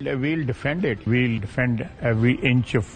We'll defend it. We'll defend every inch of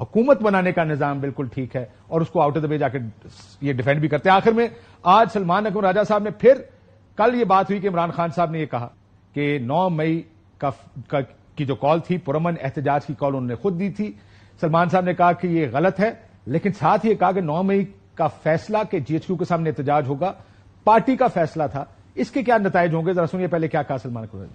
حکومت بنانے کا نظام بالکل ٹھیک ہے اور اس کو آؤٹ آف دا وے جا کے یہ ڈیفینڈ بھی کرتے ہیں. آخر میں آج سلمان اکرم راجہ صاحب نے پھر کل یہ بات ہوئی کہ عمران خان صاحب نے یہ کہا کہ 9 مئی کی جو کال تھی پرامن احتجاج کی کال انہوں نے خود دی تھی. سلمان صاحب نے کہا کہ یہ غلط ہے, لیکن ساتھ یہ کہا کہ 9 مئی کا فیصلہ کہ جی ایچ کیو کے سامنے احتجاج ہوگا پارٹی کا فیصلہ تھا. اس کے کیا نتائج ہوں گے, ذرا سنیے پہلے کیا کہا سلمان اکرم.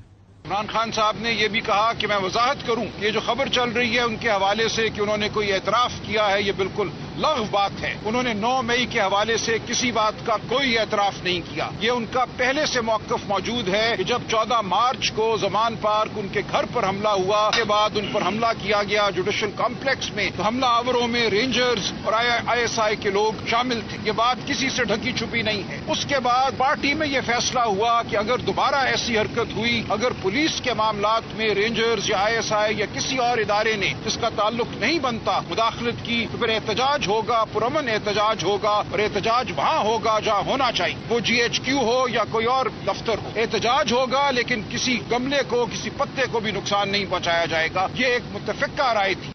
عمران خان صاحب نے یہ بھی کہا کہ میں وضاحت کروں یہ جو خبر چل رہی ہے ان کے حوالے سے کہ انہوں نے کوئی اعتراف کیا ہے یہ بالکل لغو بات ہے. انہوں نے 9 مئی کے حوالے سے کسی بات کا کوئی اعتراف نہیں کیا. یہ ان کا پہلے سے موقف موجود ہے کہ جب 14 مارچ کو زمان پارک ان کے گھر پر حملہ ہوا کے بعد ان پر حملہ کیا گیا جوڈیشل کمپلیکس میں, تو حملہ آوروں میں رینجرز اور ISI کے لوگ شامل تھے. یہ بات کسی سے ڈھکی چھپی نہیں ہے. اس کے بعد پارٹی میں یہ فیصلہ ہوا کہ اگر دوبارہ ایسی حرکت ہوئی, اگر پولیس کے معاملات میں رینجرز یا ISI یا کسی اور ادارے نے جس کا تعلق نہیں بنتا مداخلت کی, تو پھر احتجاج ہوگا, پرامن احتجاج ہوگا, اور احتجاج وہاں ہوگا جہاں ہونا چاہیے, وہ GHQ ہو یا کوئی اور دفتر ہو. احتجاج ہوگا لیکن کسی گملے کو, کسی پتے کو بھی نقصان نہیں پہنچایا جائے گا. یہ ایک متفقہ رائے تھی.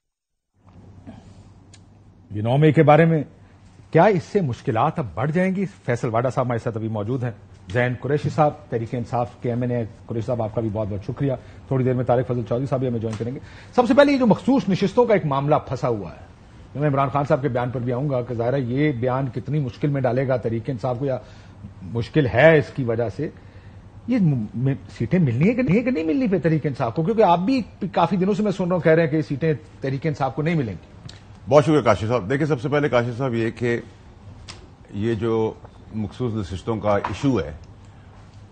یہ 9 مئی کے بارے میں کیا اس سے مشکلات اب بڑھ جائیں گی؟ فیصل واڈا صاحب ہمارے ساتھ ابھی موجود ہیں. زین قریشی صاحب تحریک انصاف کے MNA. قریشی صاحب آپ کا بھی بہت بہت شکریہ. تھوڑی دیر میں طارق فضل چودھری صاحب بھی ہمیں جوائن کریں گے. سب سے پہلے یہ جو مخصوص نشستوں کا ایک معاملہ پھنسا ہوا ہے, میں عمران خان صاحب کے بیان پر بھی آؤں گا کہ ظاہر ہے یہ بیان کتنی مشکل میں ڈالے گا تحریک انصاف کو, یا مشکل ہے اس کی وجہ سے یہ سیٹیں ملنی ہے کہ نہیں ملنی پہ تحریک انصاف کو, کیونکہ آپ بھی کافی دنوں سے میں سن رہا ہوں کہہ رہے ہیں کہ یہ سیٹیں تحریک انصاف کو نہیں ملیں گی. بہت شکریہ کاشف صاحب. دیکھیں سب سے پہلے کاشف صاحب یہ کہ یہ جو مخصوص نشستوں کا ایشو ہے,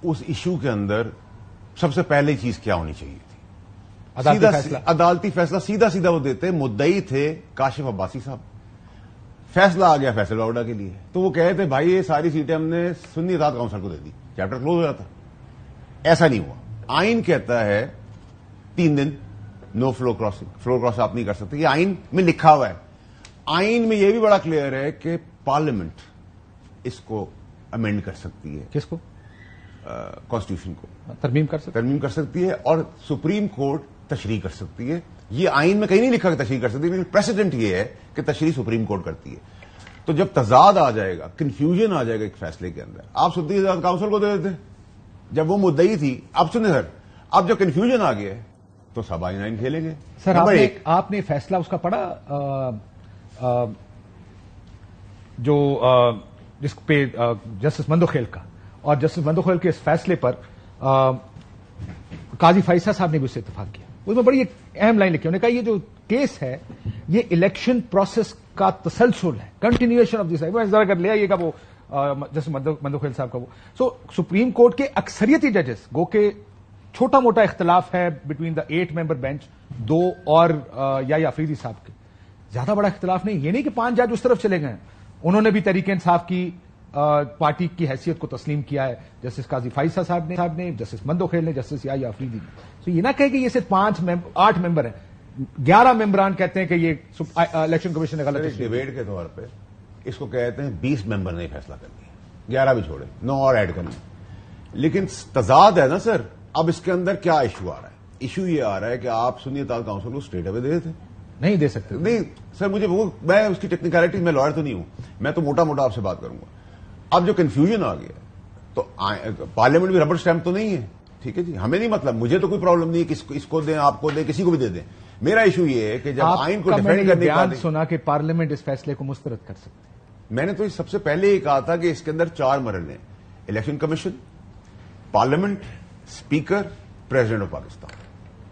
اس ایشو کے اندر سب سے پہلی چیز کیا ہونی چاہیے تھی؟ عدالتی فیصلہ. سیدھا وہ دیتے. مدعی تھے کاشف عباسی صاحب, فیصلہ آ گیا فیصل واڈا کے لیے, تو وہ کہے تھے بھائی یہ ساری سیٹیں ہم نے سنی اطاعت کونسل کو دے دی, چیپٹر کلوز ہو جاتا. ایسا نہیں ہوا. آئین کہتا ہے 3 دن نو فلور کراس آپ نہیں کر سکتے. یہ آئین میں لکھا ہوا ہے. آئین میں یہ بھی بڑا کلیئر ہے کہ پارلیمنٹ اس کو امینڈ کر سکتی ہے. کس کو؟ کانسٹیٹیوشن کو ترمیم کر سکتی ہے, اور سپریم کورٹ تشریح کر سکتی ہے. یہ آئین میں کہیں نہیں لکھا کہ تشریح کر سکتی ہے, لیکن پریسیڈنٹ یہ ہے کہ تشریح سپریم کورٹ کرتی ہے. تو جب تضاد آ جائے گا, کنفیوژن آ جائے گا ایک فیصلے کے اندر, آپ سنتی اطاعت کونسل کو دے دیتے جب وہ مدعی تھی. اب سنیں سر, اب جب کنفیوژن آ گیا تو سب آئین کھیلیں گے. سر آپ نے فیصلہ اس کا پڑھا جو جس پہ جسٹس مندوخیل کا, اور جسٹس مندوخیل کے اس فیصلے پر قاضی فائصہ صاحب نے بھی اس سے اتفاق کیا. اس میں بڑی ایک اہم لائن لکھی, انہوں نے کہا یہ جو کیس ہے یہ الیکشن پروسیس کا تسلسل ہے, کنٹینیوشن آف دس. ذرا کر لیا یہ کا وہ جسٹس مندوخیل صاحب کا وہ. سو سپریم کورٹ کے اکثریتی ججز, گو کہ چھوٹا موٹا اختلاف ہے بٹوین دا 8 ممبر بینچ, 2 اور یا افریدی صاحب کے, زیادہ بڑا اختلاف نہیں. یہ نہیں کہ 5 جج اس طرف چلے گئے, انہوں نے بھی تحریک انصاف کی پارٹی کی حیثیت کو تسلیم کیا ہے. جسٹس قاضی فائصہ صاحب نے, جسٹس مندوخیل نے, جسٹس یا افریدی نے. تو یہ نہ کہے کہ یہ صرف 8 ممبر ہیں. 11 ممبران کہتے ہیں کہ یہ الیکشن کمیشن نے غلط. ڈیبیٹ کے طور پہ اس کو کہتے ہیں 20 ممبر نے فیصلہ کر لیا, 11 بھی چھوڑے, 9 اور ایڈ کرنا. لیکن تضاد ہے نا سر. اب اس کے اندر کیا ایشو آ رہا ہے؟ ایشو یہ آ رہا ہے کہ آپ سنی اطاعت کونسل کو اسٹریٹ اوے دے دیتے. نہیں دے سکتے. نہیں سر, مجھے میں اس کی ٹیکنیکلٹی, میں لائر تو نہیں ہوں, میں تو موٹا آپ سے بات کروں گا. اب جو کنفیوژن آ گیا تو پارلیمنٹ بھی ربر اسٹیمپ تو نہیں ہے. ٹھیک ہے جی, ہمیں نہیں مطلب, مجھے تو کوئی پرابلم نہیں ہے اس کو دیں, آپ کو دیں, کسی کو بھی دے دیں. میرا ایشو یہ ہے کہ جب آئین کو ڈیفینڈ کرنے کا سنا کہ پارلیمنٹ اس فیصلے کو مسترد کر سکتے. میں نے تو سب سے پہلے یہ کہا تھا کہ اس کے اندر 4 مرحلے ہیں: election commission, parliament, speaker, president of Pakistan.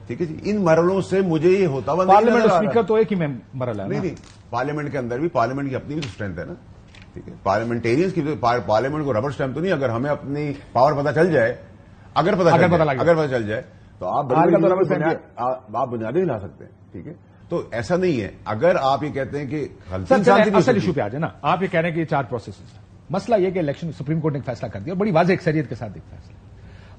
ٹھیک ہے جی, ان مرحلوں سے مجھے یہ ہوتا ہوا پارلیمنٹ اسپیکر تو ایک ہی مرحلہ ہے. نہیں, پارلیمنٹ کے اندر بھی پارلیمنٹ کی اپنی بھی اسٹرینتھ ہے نا. ٹھیک ہے, پارلیمنٹیرینس کی پارلیمنٹ کو ربر اسٹیمپ تو نہیں. اگر ہمیں اپنی پاور پتہ چل جائے, اگر پتہ چل جائے تو آپ بنیادیں ہلا سکتے ہیں. ٹھیک ہے, تو ایسا نہیں ہے. اگر آپ یہ کہتے ہیں کہ اصل ایشو پہ آ جائے نا, آپ یہ کہہ رہے ہیں کہ یہ 4 پروسیس ہے. مسئلہ یہ کہ الیکشن سپریم کورٹ نے ایک فیصلہ کر دیا, بڑی واضح اکثریت کے ساتھ ایک فیصلہ.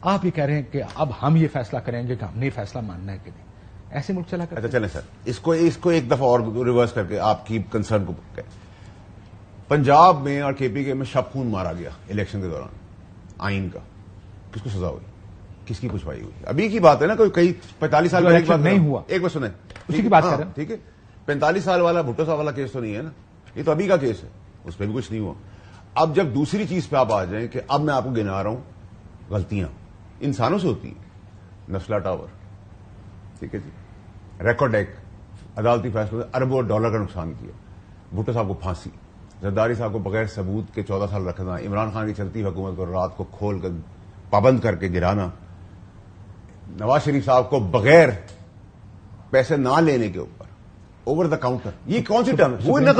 آپ یہ کہہ رہے ہیں کہ اب ہم یہ فیصلہ کریں گے کہ ہم نے یہ فیصلہ ماننا ہے کہ نہیں. ایسے ملک چلا کر. اچھا چلیں سر, اس کو ایک دفعہ اور ریورس کر کے آپ کی کنسرن کو پنجاب میں اور KPK میں شب خون مارا گیا الیکشن کے دوران آئین کا, کس کو سزا ہوئی, کس کی پچھوائی ہوئی؟ ابھی کی بات ہے نا, کوئی 45 سال پہلے نہیں ہوا. ایک بار سنیں, اسی کی بات کر رہے ہیں. ٹھیک ہے, 45 سال والا بھٹو صاحب والا کیس تو نہیں ہے نا, یہ تو ابھی کا کیس ہے, اس پہ بھی کچھ نہیں ہوا. اب جب دوسری چیز پہ آپ آ جائیں کہ اب میں آپ کو گنا رہا ہوں غلطیاں انسانوں سے ہوتی ہیں, نسلا ٹاور, ٹھیک ہے جی, ریکارڈ ایک عدالتی فیصلوں نے اربوں ڈالر کا نقصان کیا, بھٹو صاحب کو پھانسی, زرداری صاحب کو بغیر ثبوت کے 14 سال رکھنا, عمران خان کی چلتی حکومت کو رات کو کھول کر پابند کر کے گرانا, نواز شریف صاحب کو بغیر پیسے نہ لینے کے اوپر اوور دا کاؤنٹر, یہ کون سی ٹرم ہوئی نا,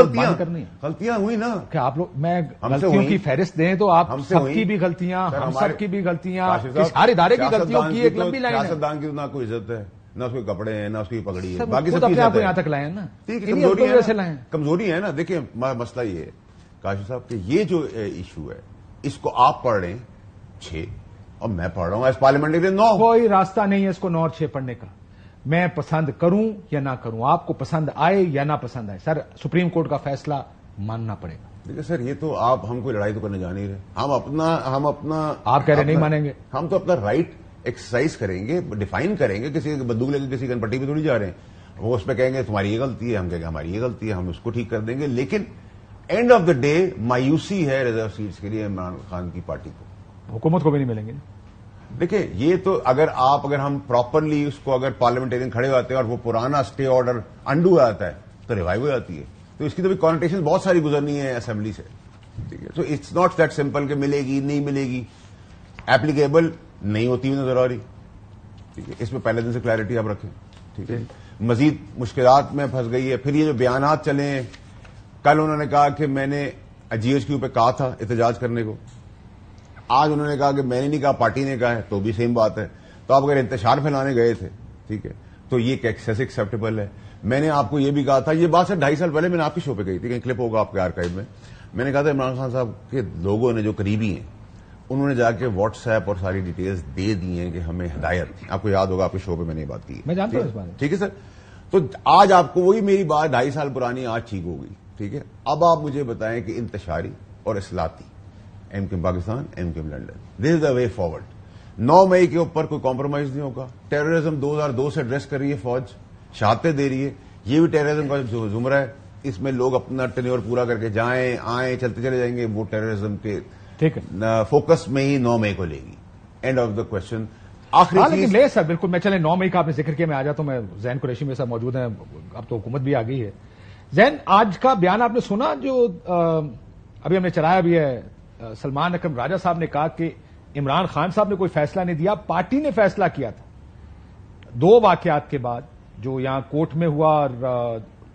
غلطیاں ہوئی نا کہ آپ لوگ میں غلطیوں کی فہرست دیں تو آپ سب کی بھی غلطیاں, ہم سب کی بھی غلطیاں, ہر ادارے کی غلطیوں کی ایک لمبی لائن ہے. سیاستدان کی تو نہ کوئی عزت ہے, نہ اس کے کپڑے ہیں, نہ اس کی پگڑی ہے, باقی سب آپ کو یہاں تک لائیں نا, کمزوری ہے نا. دیکھیں مسئلہ یہ ہے کاشف صاحب کہ یہ جو ایشو ہے اس کو آپ پڑھ رہے ہیں 6 اور میں پڑھ رہا ہوں ایز پارلیمنٹری 9. کوئی راستہ نہیں ہے اس کو 9 اور 6 پڑھنے کا, میں پسند کروں یا نہ کروں, آپ کو پسند آئے یا نہ پسند آئے, سر سپریم کورٹ کا فیصلہ ماننا پڑے گا. دیکھیں سر, یہ تو آپ ہم کوئی لڑائی تو کرنے جا نہیں رہے, ہم اپنا آپ کہہ رہے نہیں مانیں گے, ہم تو اپنا رائٹ ایکسرسائز کریں گے, ڈیفائن کریں گے. کسی بندوق لے کے کسی گن پٹی پہ تھوڑی جا رہے ہیں, وہ اس پہ کہیں گے تمہاری یہ غلطی ہے, ہم کہیں گے ہماری یہ غلطی ہے, ہم اس کو ٹھیک کر دیں گے. لیکن اینڈ آف دا ڈے مایوسی ہے ریزرو سیٹس کے لیے عمران خان کی پارٹی کو, حکومت کو بھی نہیں ملیں گے. دیکھیں یہ تو اگر ہم پراپرلی اس کو اگر پارلیمنٹرین کھڑے ہوتے ہیں اور وہ پرانا اسٹے آرڈر انڈو ہو جاتا ہے تو ریوائو ہو جاتی ہے, تو اس کی تو بھی کانوٹیشن بہت ساری گزرنی ہے اسمبلی سے, ٹھیک ہے. تو اٹس ناٹ دیٹ سمپل کہ ملے گی نہیں ملے گی, ایپلیکیبل نہیں ہوتی ہوئی نظر آ رہی, ٹھیک ہے. اس میں پہلے دن سے کلیئرٹی آپ رکھیں, ٹھیک ہے. مزید مشکلات میں پھنس گئی ہے. پھر یہ جو بیانات چلے ہیں, کل انہوں نے کہا کہ میں نے GHQ پہ کہا تھا احتجاج کرنے کو, آج انہوں نے کہا کہ میں نے نہیں کہا پارٹی نے کہا ہے, تو بھی سیم بات ہے. تو آپ اگر انتشار پھیلانے گئے تھے, ٹھیک ہے, تو یہ ایکسیس ایکسیپٹیبل ہے. میں نے آپ کو یہ بھی کہا تھا, یہ بات سے 2.5 سال پہلے میں نے آپ کی شو پہ کہی تھی, کہ کلپ ہوگا آپ کے آرکائیو میں نے کہا تھا عمران خان صاحب کے لوگوں نے جو قریبی ہیں انہوں نے جا کے واٹس ایپ اور ساری ڈیٹیلز دے دی ہیں کہ ہمیں ہدایت تھی. آپ کو یاد ہوگا آپ کے شو پہ میں نے یہ بات کی, میں جانتا ہوں اس بات, ٹھیک ہے سر. تو آج آپ کو وہی میری بات 2.5 سال پرانی آج ٹھیک ہو گئی, ٹھیک ہے. اب آپ مجھے بتائیں کہ انتشاری اور اصلاحاتی MKM پاکستان MKM لنڈن, دس از دا وے فارورڈ. 9 مئی کے اوپر کوئی کمپرومائز نہیں ہوگا. ٹیررزم 2002 سے ایڈریس کر رہی ہے فوج, شہادتیں دے رہی ہے, یہ بھی ٹیررزم کا جو زمرہ ہے, اس میں لوگ اپنا ٹینیور پورا کر کے جائیں آئیں چلتے چلے جائیں گے. وہ ٹیررزم کے فوکس میں ہی 9 مئی کو لے گی. And of the question. آخری لیکن لے سر بالکل, میں چلے 9 مئی کا آپ نے ذکر کیا, میں آ جاتا ہوں. میں زین قریشی میرے ساتھ موجود ہیں, اب تو حکومت بھی آ گئی ہے. زین, آج کا بیان آپ نے سنا جو ابھی ہم نے چلایا بھی ہے, سلمان اکرم راجہ صاحب نے کہا کہ عمران خان صاحب نے کوئی فیصلہ نہیں دیا, پارٹی نے فیصلہ کیا تھا. 2 واقعات کے بعد جو یہاں کوٹ میں ہوا اور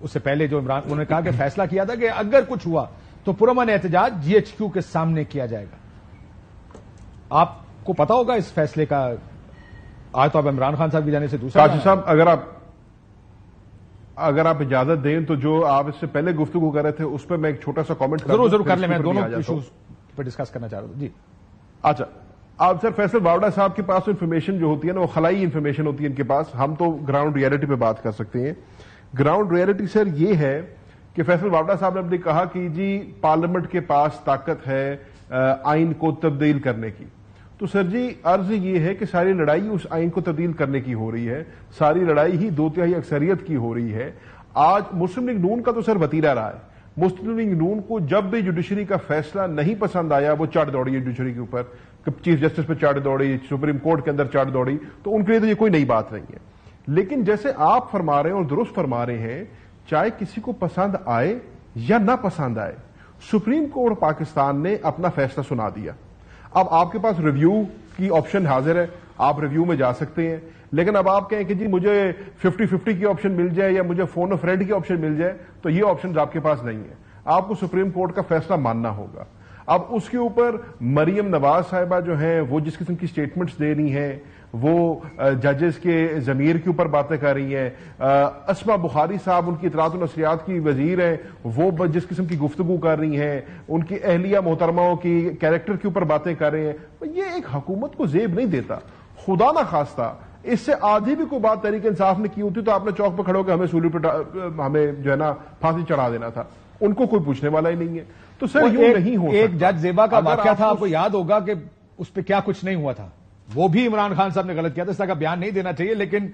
اس سے پہلے جو انہوں نے کہا کہ فیصلہ کیا تھا کہ اگر کچھ ہوا تو پرامن احتجاج GHQ کے سامنے کیا جائے گا. آپ کو پتا ہوگا اس فیصلے کا, آج تو اب عمران خان صاحب کی جانے سے دوسرا. کاشف صاحب اگر آپ اجازت دیں تو جو آپ اس سے پہلے گفتگو کر رہے تھے اس پہ میں ایک چھوٹا سا کامنٹ ضرور کر لیں, میں دونوں ایشوز پہ ڈسکس کرنا چاہ رہا ہوں. جی اچھا, آپ سر فیصل واوڈا صاحب کے پاس انفارمیشن جو ہوتی ہے نا وہ خلائی انفارمیشن ہوتی ہے ان کے پاس, ہم تو گراؤنڈ ریئلٹی پہ بات کر سکتے ہیں. گراؤنڈ ریئلٹی سر یہ ہے کہ فیصل واوڈا صاحب نے کہا کہ جی پارلیمنٹ کے پاس طاقت ہے آئین کو تبدیل کرنے کی. تو سر جی عرض یہ ہے کہ ساری لڑائی اس آئین کو تبدیل کرنے کی ہو رہی ہے, ساری لڑائی ہی 2/3 اکثریت کی ہو رہی ہے. آج مسلم لیگ نون کا تو سر وتیرہ رہا ہے. مسلم لیگ نون کو جب بھی جوڈیشری کا فیصلہ نہیں پسند آیا وہ چڑھ دوڑی ہے جوڈیشری کے اوپر, چیف جسٹس پہ چڑھ دوڑی, سپریم کورٹ کے اندر چڑھ دوڑی. تو ان کے لیے تو یہ کوئی نئی بات نہیں ہے. لیکن جیسے آپ فرما رہے ہیں اور درست فرما رہے ہیں, چاہے کسی کو پسند آئے یا نہ پسند آئے, سپریم کورٹ پاکستان نے اپنا فیصلہ سنا دیا. اب آپ کے پاس ریویو کی آپشن حاضر ہے, آپ ریویو میں جا سکتے ہیں. لیکن اب آپ کہیں کہ جی مجھے 50-50 کی آپشن مل جائے یا مجھے فون آف فرینڈ کی آپشن مل جائے, تو یہ آپشن آپ کے پاس نہیں ہے. آپ کو سپریم کورٹ کا فیصلہ ماننا ہوگا. اب اس کے اوپر مریم نواز صاحبہ جو ہیں وہ جس قسم کی سٹیٹمنٹس دے رہی ہیں, وہ ججز کے ضمیر کے اوپر باتیں کر رہی ہیں. اسما بخاری صاحب ان کی اطلاعات و نشریات کی وزیر ہیں, وہ جس قسم کی گفتگو کر رہی ہیں, ان کی اہلیہ محترماؤں کی کیریکٹر کے اوپر باتیں کر رہے ہیں. یہ ایک حکومت کو زیب نہیں دیتا. خدا نہ خواستہ اس سے آدھی بھی کوئی بات تحریک انصاف نے کی ہوتی تو آپ نے چوک پہ کھڑے ہو کے ہمیں سولی پہ ہمیں جو ہے نا پھانسی چڑھا دینا تھا. ان کو کوئی پوچھنے والا ہی نہیں ہے. تو سر یوں نہیں ہو سکتا. ایک جج زیبا کا واقعہ تھا, آپ کو یاد ہوگا کہ اس پہ کیا کچھ نہیں ہوا تھا, وہ بھی عمران خان صاحب نے غلط کیا تھا. اس طرح کا بیان نہیں دینا چاہیے, لیکن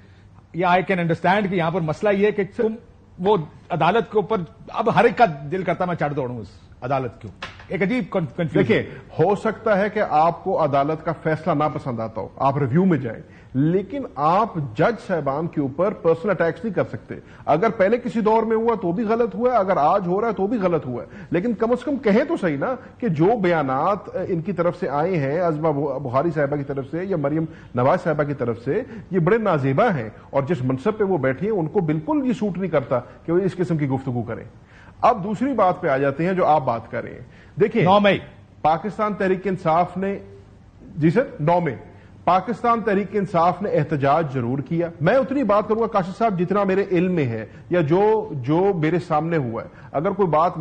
یہ آئی کین انڈرسٹینڈ کہ یہاں پر مسئلہ یہ ہے کہ تم وہ عدالت کے اوپر اب ہر ایک کا دل کرتا میں چڑھ دوڑوں اس عدالت کے اوپر. ایک عجیب کنفیوژن. دیکھیں، ہو سکتا ہے کہ آپ کو عدالت کا فیصلہ نہ پسند آتا ہو، آپ ریویو میں جائیں، لیکن آپ جج صاحبان کے اوپر پرسنل اٹیکس نہیں کر سکتے. اگر پہلے کسی دور میں ہوا تو بھی غلط ہوا ہے، اگر آج ہو رہا ہے تو بھی غلط ہوا ہے، لیکن کم از کم کہیں تو صحیح نا کہ جو بیانات ان کی طرف سے آئے ہیں، عزمہ بخاری صاحبہ کی طرف سے یا مریم نواز صاحبہ کی طرف سے، یہ بڑے نازیبا ہیں اور جس منصب پہ وہ بیٹھی ہیں ان کو بالکل یہ سوٹ نہیں کرتا کہ وہ اس قسم کی گفتگو کریں. اب دوسری بات پہ آ جاتے ہیں جو آپ بات کر رہے ہیں. دیکھیں، 9 مئی پاکستان تحریک انصاف نے، جی سر، 9 مئی پاکستان تحریک انصاف نے احتجاج ضرور کیا. میں اتنی بات کروں گا کاشف صاحب جتنا میرے علم میں ہے یا جو میرے سامنے ہوا ہے. اگر کوئی بات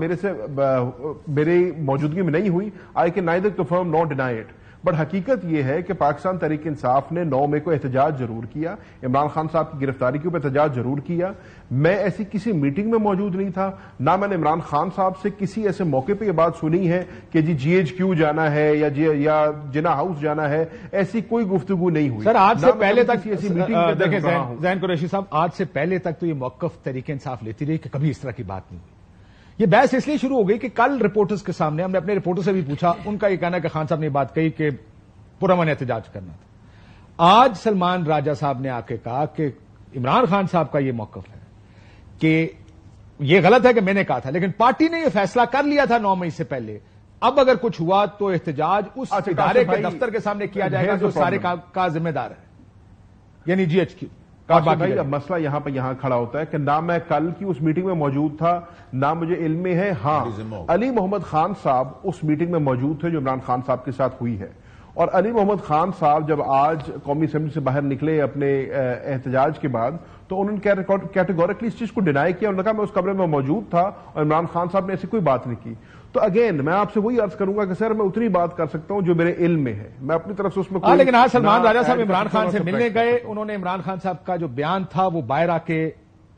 میری موجودگی میں نہیں ہوئی، I can neither confirm Noor deny it. But حقیقت یہ ہے کہ پاکستان تحریک انصاف نے 9 مئی کو احتجاج ضرور کیا، عمران خان صاحب کی گرفتاری کے اوپر احتجاج ضرور کیا. میں ایسی کسی میٹنگ میں موجود نہیں تھا، نہ میں نے عمران خان صاحب سے کسی ایسے موقع پہ یہ بات سنی ہے کہ جی GHQ جانا ہے یا جنا ہاؤس جانا ہے. ایسی کوئی گفتگو نہیں ہوئی. سر آج سے پہلے تک ایسی میٹنگ دیکھیں زین قریشی صاحب، آج سے پہلے تک تو یہ موقف تحریک انصاف لیتی رہی کہ کبھی اس طرح کی بات نہیں ہوئی. یہ بحث اس لیے شروع ہو گئی کہ کل رپورٹرز کے سامنے ہم نے اپنے رپورٹر سے بھی پوچھا، ان کا یہ کہنا ہے کہ خان صاحب نے یہ بات کہی کہ پرامن احتجاج کرنا تھا. آج سلمان راجہ صاحب نے آ کے کہا کہ عمران خان صاحب کا یہ موقف ہے کہ یہ غلط ہے کہ میں نے کہا تھا، لیکن پارٹی نے یہ فیصلہ کر لیا تھا 9 مئی سے پہلے. اب اگر کچھ ہوا تو احتجاج اس ادارے کے دفتر کے سامنے کیا جائے گا جو سارے کا ذمہ دار ہے، یعنی GHQ. بھائی اب مسئلہ یہاں کھڑا ہوتا ہے کہ نہ میں کل کی اس میٹنگ میں موجود تھا، نہ مجھے علم میں ہے. ہاں، علی محمد خان صاحب اس میٹنگ میں موجود تھے جو عمران خان صاحب کے ساتھ ہوئی ہے. اور علی محمد خان صاحب جب آج قومی اسمبلی سے باہر نکلے اپنے احتجاج کے بعد، تو انہوں نے کیٹیگوریکلی اس چیز کو ڈینائی کیا. انہوں نے کہا میں اس کمرے میں موجود تھا اور عمران خان صاحب نے ایسی کوئی بات نہیں کی. تو اگین میں آپ سے وہی عرض کروں گا کہ سر میں اتنی بات کر سکتا ہوں جو میرے علم میں ہے، میں اپنی طرف سے اس میں لیکن آج سلمان راجہ صاحب عمران خان سے ملنے گئے، انہوں نے عمران خان صاحب کا جو بیان تھا وہ باہر آ کے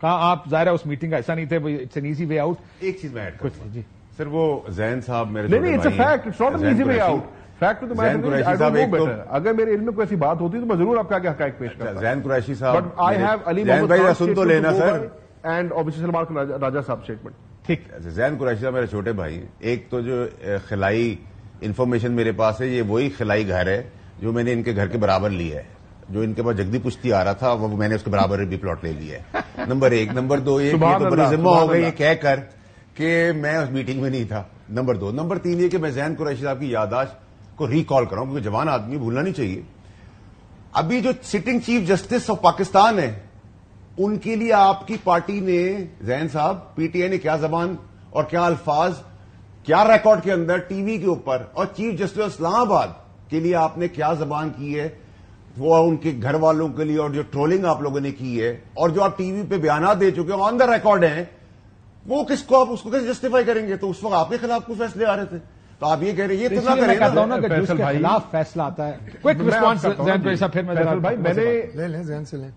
کہا آپ ظاہر ہے اس میٹنگ کا ایسا نہیں تھے، it's an easy way out. ایک چیز میں ایڈ کرتا ہوں سر، وہ زین صاحب میرے نہیں، it's a fact, it's not an easy way out. Fact تو اگر میرے علم میں کوئی ایسی بات ہوتی تو میں ضرور آپ کے آگے حقائق پیش کرتا. زین قریشی صاحب، بٹ آئی ہیو علی محمد سن تو لینا سر اینڈ اوبیسلی سلمان راجہ صاحب اسٹیٹمنٹ. ٹھیک، زین قریشی صاحب میرے چھوٹے بھائی. ایک تو جو خلائی انفارمیشن میرے پاس ہے، یہ وہی خلائی گھر ہے جو میں نے ان کے گھر کے برابر لیا ہے. جو ان کے پاس جگدی پشتی آ رہا تھا وہ میں نے اس کے برابر بھی پلاٹ لے لیا ہے. نمبر 1. نمبر 2 یہ بڑی ذمہ ہو گئی یہ کہہ کر کہ میں اس میٹنگ میں نہیں تھا. نمبر 2. نمبر 3 یہ کہ میں زین قریشی صاحب کی یادداشت کو ریکال کراؤں کیونکہ جوان آدمی بھولنا نہیں چاہیے. ابھی جو sitting chief justice of Pakistan ہے ان کے لیے آپ کی پارٹی نے، زین صاحب، پی ٹی آئی نے کیا زبان اور کیا الفاظ، کیا ریکارڈ کے اندر ٹی وی کے اوپر، اور چیف جسٹس اسلام آباد کے لیے آپ نے کیا زبان کی ہے وہ ان کے گھر والوں کے لیے، اور جو ٹرولنگ آپ لوگوں نے کی ہے اور جو آپ ٹی وی پہ بیانات دے چکے آن دا ریکارڈ ہیں، وہ کس کو آپ اس کو کیسے جسٹیفائی کریں گے؟ تو اس وقت آپ کے خلاف کوئی فیصلے آ رہے تھے تو آپ یہ کہہ رہے ہیں یہ تو نہ کریں نا کہ جس کے خلاف فیصلہ آتا ہے. کوئک رسپانس زین قریشی صاحب. پھر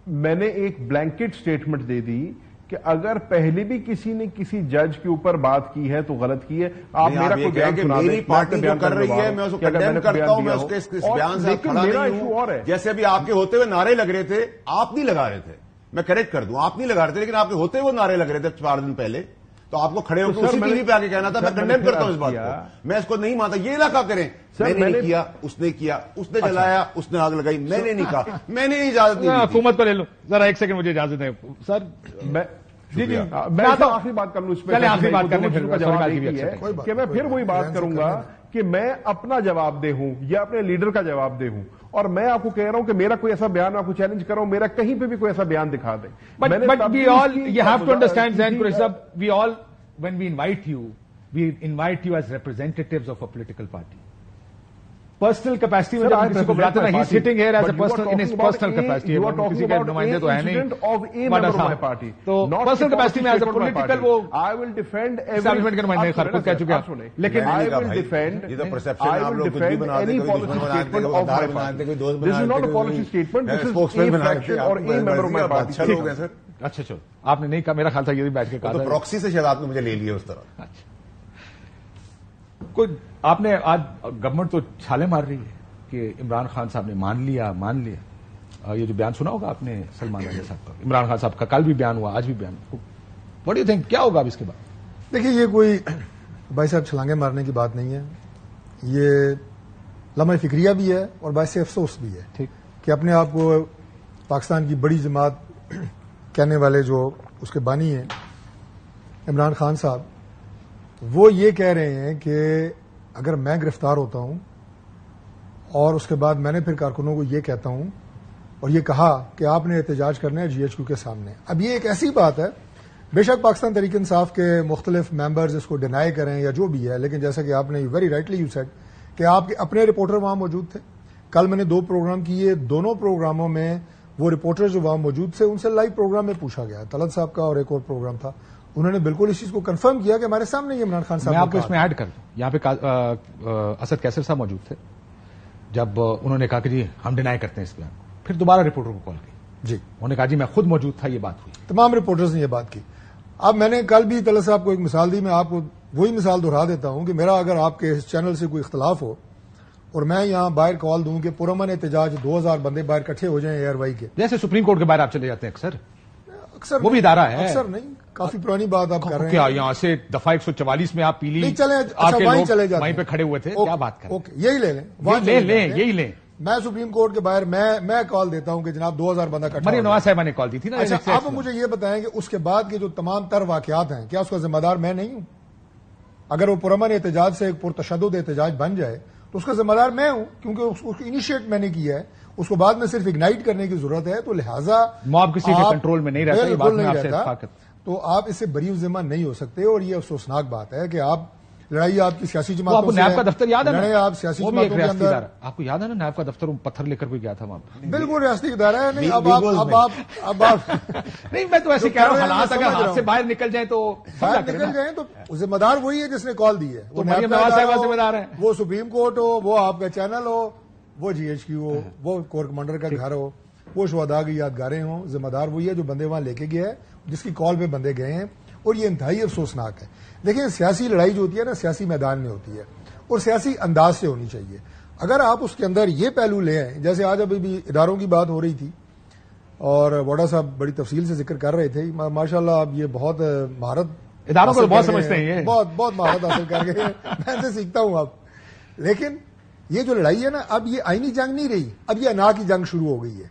میں نے ایک بلینکٹ سٹیٹمنٹ دے دی کہ اگر پہلے بھی کسی نے کسی جج کے اوپر بات کی ہے تو غلط کی ہے. آپ میرا کوئی بیان سنا دیں، میری پارٹی جو کر رہی ہے میں اس کو کنڈیم کرتا ہوں، میں اس کے اس بیان سے کھڑا نہیں ہوں. جیسے ابھی آپ کے ہوتے ہوئے نعرے لگ رہے تھے، آپ نہیں لگا رہے تھے، میں کریکٹ کر دوں، آپ نہیں لگا رہے تھے لیکن آپ کے ہوتے ہوئے نعرے لگ رہے تھے 4 دن پہلے، تو آپ کو کھڑے ہو کے اسی ٹی وی پہ آگے کہنا تھا. میں کنڈیم کرتا ہوں اس بات کو، میں اس کو نہیں مانتا. یہ علاقہ کریں، میں نے نہیں کیا، اس نے کیا، اس نے جلایا، اس نے آگ لگائی، میں نے نہیں کہا، میں نے اجازت نہیں دی. حکومت کو لے لوں ذرا، ایک سیکنڈ مجھے اجازت ہے سر. جی میں آخری بات کر لوں اس پہ، آخری بات کرنے کا جواب یہ ہے کہ میں پھر وہی بات کروں گا کہ میں اپنا جواب دے ہوں یا اپنے لیڈر کا جواب دے ہوں، اور میں آپ کو کہہ رہا ہوں کہ میرا کوئی ایسا بیان آپ کو چیلنج کر رہا ہوں، میرا کہیں پہ بھی کوئی ایسا بیان دکھا دیں. But we all, you have to understand, Zain Quraishi sahab, we all, when we invite you as representatives of a political party. Personal capacity میں جب کسی کو بلاتے ہیں، he sitting here as a personal in his personal capacity, کسی کے نمائندے تو ہے نہیں بڑا صاحب، تو پرسنل کیپیسٹی میں ایز اے پولیٹیکل وہ اسٹیبلشمنٹ کے نمائندے خیر خود کہہ چکے ہیں. لیکن I will defend any policy statement of my party. This is not a policy statement, this is a faction or a member of my party. اچھا لوگ ہیں سر. اچھا چلو، آپ نے نہیں کہا، میرا خیال تھا یہ بھی بیٹھ کے کہا. تو پراکسی سے شاید آپ نے مجھے لے لیا اس طرح. کوئی آپ نے آج گورنمنٹ تو چھالے مار رہی ہے کہ عمران خان صاحب نے مان لیا. یہ جو بیان سنا ہوگا آپ نے سلمان راجہ صاحب کا، عمران خان صاحب کا کل بھی بیان ہوا، آج بھی بیان. What do you think? کیا ہوگا اب اس کے بعد؟ دیکھیے یہ کوئی بھائی صاحب چھلانگے مارنے کی بات نہیں ہے، یہ لمحہ فکریہ بھی ہے اور باعث افسوس بھی ہے کہ اپنے آپ کو پاکستان کی بڑی جماعت کہنے والے جو اس کے بانی ہیں عمران خان صاحب، وہ یہ کہہ رہے ہیں کہ اگر میں گرفتار ہوتا ہوں اور اس کے بعد میں نے پھر کارکنوں کو یہ کہتا ہوں اور یہ کہا کہ آپ نے احتجاج کرنا ہے جی ایچ کیو کے سامنے. اب یہ ایک ایسی بات ہے، بے شک پاکستان تحریک انصاف کے مختلف ممبرز اس کو ڈینائی کریں یا جو بھی ہے، لیکن جیسا کہ آپ نے ویری رائٹلی یو سیڈ کہ آپ کے اپنے رپورٹر وہاں موجود تھے. کل میں نے 2 پروگرام کیے، دونوں پروگراموں میں وہ رپورٹر جو وہاں موجود تھے ان سے لائیو پروگرام میں پوچھا گیا، طلعت صاحب کا اور ایک اور پروگرام تھا، انہوں نے بالکل اس چیز کو کنفرم کیا کہ ہمارے سامنے یہ عمران خان صاحب. میں آپ کو اس میں ایڈ کر دوں، یہاں پہ اسد کیسر صاحب موجود تھے جب انہوں نے کہا کہ جی ہم ڈینائی کرتے ہیں اس بیان کو، پھر دوبارہ رپورٹر کو کال کی جی، انہوں نے کہا جی میں خود موجود تھا، یہ بات ہوئی. تمام رپورٹرز نے یہ بات کی. اب میں نے کل بھی طلعت صاحب کو ایک مثال دی، میں آپ کو وہی مثال دہرا دیتا ہوں کہ میرا اگر آپ کے اس چینل سے کوئی اختلاف ہو اور میں یہاں باہر کال دوں کہ پرامن احتجاج 2000 بندے باہر اکٹھے ہو جائیں ایئر وائی کے، جیسے سپریم کورٹ کے باہر آپ چلے جاتے ہیں اکثر وہ بھی ادارہ ہے، اکثر نہیں، کافی پرانی بات آپ کر رہے ہیں. کیا یہاں سے دفعہ 144 میں آپ پیلی وہیں پہ کھڑے ہوئے تھے، کیا بات کریں؟ یہی لے لیں، یہی لیں. میں سپریم کورٹ کے باہر میں کال دیتا ہوں کہ جناب 2000 بندہ اکٹھا. مریم نواز صاحبہ نے کال دی تھی نا. اچھا اب مجھے یہ بتائیں کہ اس کے بعد کے جو تمام تر واقعات ہیں کیا اس کا ذمہ دار میں نہیں ہوں؟ اگر وہ پرامن احتجاج سے ایک پرتشدد احتجاج بن جائے تو اس کا ذمہ دار میں ہوں، کیونکہ اس کو انیشیٹ میں نے کیا ہے، اس کو بعد میں صرف اگنائٹ کرنے کی ضرورت ہے. تو لہٰذا موب کسی کے کنٹرول میں نہیں رہتا، یہ بات میں آپ سے اتفاق کرتا ہوں. تو آپ اس سے بری ذمہ نہیں ہو سکتے. اور یہ افسوسناک بات ہے کہ آپ لڑائی آپ کی سیاسی جماعتوں سے، نیب کا دفتر یاد ہے نا، آپ سیاسی جماعتوں کے اندر، آپ کو یاد ہے نا نیب کا دفتر پتھر لے کر کوئی گیا تھا وہاں پہ، بالکل ریاستی ادارہ ہے. نہیں اب آپ نہیں، میں تو ایسے کہہ رہا ہوں حالات اگر ہاتھ سے باہر نکل جائیں تو ذمہ دار وہی ہے جس نے کال دی ہے. وہ مریم نواز صاحبہ ذمہ دار ہے، وہ سپریم کورٹ ہو، وہ آپ کا چینل ہو، وہ جی ایچ کیو ہو، وہ کور کمانڈر کا گھر ہو، وہ شہداء کی یادگاریں ہوں، ذمہ دار وہی ہے جو بندے وہاں لے کے گیا ہے، جس کی کال پہ بندے گئے ہیں. اور یہ انتہائی افسوسناک ہے. دیکھیں سیاسی لڑائی جو ہوتی ہے نا سیاسی میدان میں ہوتی ہے اور سیاسی انداز سے ہونی چاہیے. اگر آپ اس کے اندر یہ پہلو لے آئیں، جیسے آج ابھی بھی اداروں کی بات ہو رہی تھی اور وڈا صاحب بڑی تفصیل سے ذکر کر رہے تھے، ماشاءاللہ آپ یہ بہت مہارت اداروں کو بہت سمجھتے ہیں، بہت مہارت حاصل کر گئے، میں سے سیکھتا ہوں اب. لیکن یہ جو لڑائی ہے نا، اب یہ آئینی جنگ نہیں رہی، اب یہ انا کی جنگ شروع ہو گئی ہے.